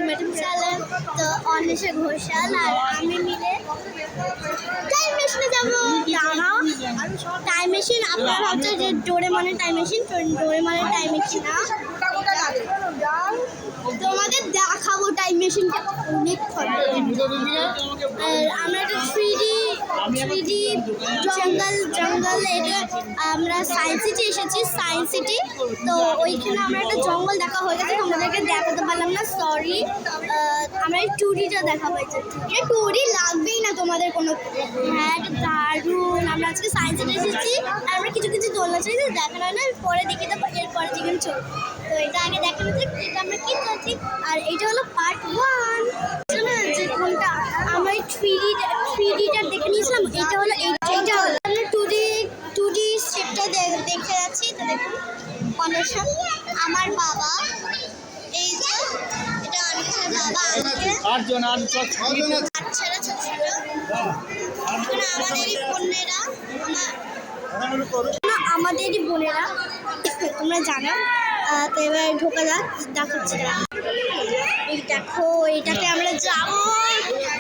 Madam সালাম। তো অন্বেষা ঘোষাল আর আমি মিলে টাইম মেশিনে যাবো। টাইম মেশিন আপনারা ভাবছেন যে ডোরেমনের টাইম মেশিন, ডোরেমনের টাইম মেশিন না, তোমাদের দেখাবো টাইম মেশিনটা অনেক আর আমরা একটা থ্রি ডি জঙ্গল এটা আমরা সায়েন্স সিটি এসেছি, সায়েন্স সিটি। তো ওইখানে আমরা একটা জঙ্গল দেখা হয়ে গেছে, তোমাদেরকে দেখাতে পারলাম না, সরি। আমরা এই টুরিটা দেখা হয়েছে, টুরি লাগবেই না তোমাদের কোনো। হ্যাঁ দারুণ, আমরা আজকে সায়েন্স সিটি এসেছি আর আমরা কিছু দোলনা চাই দেখানো হয় না, পরে দেখে দেবো, এরপরে যেখানে চল। তো এটা আগে দেখানো যাক এটা আমরা কি করছি। আর এটা হলো পার্ট 1, যে কোনটা আমরা থ্রি ডিটা দেখে নিয়েছিলাম। এটা হলো এইটা হলো আমরা টু ডি স্টেপটা দেখে যাচ্ছি। তো দেখুন অন্বেষা আমার বাবা, এই যে এটা অন্বেষার বাবা, বাচ্চারা ছোট ছোট, আমাদেরই বোনেরা তোমরা জানো। তো এবার ঢোকা যাক, দেখাচ্ছি। এই দেখো এইটাতে আমরা যাবো,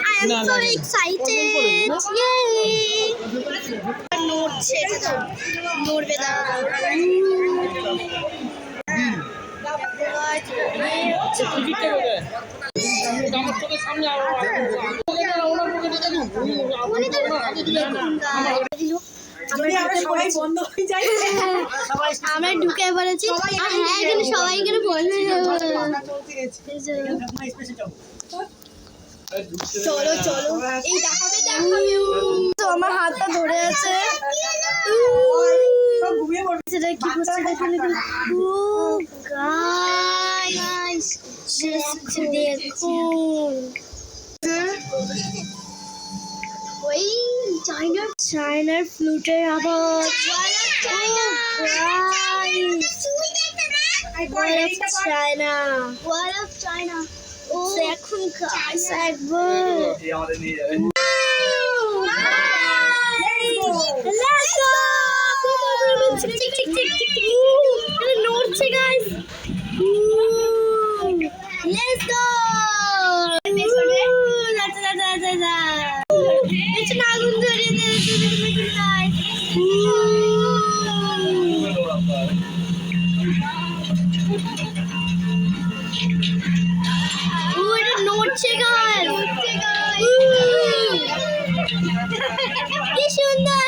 আই এম সো এক্সাইটেড। নড়ছে, নড়বে না। আমরা ঢুকে পড়েছি। হ্যাঁ এখানে সবাই এখানে বলবে চলো চলো, এই দেখাবে তো আমার হাতটা ধরে আছে। সেটা কি করছে দেখুন, দেখুন ওই চায়নার ফ্লুটের আওয়াজ। চায়না ও এখন নড়ছে গাইস, লেটস গো। আগুন ধরিয়ে নড়ছে গাছ, কি সুন্দর।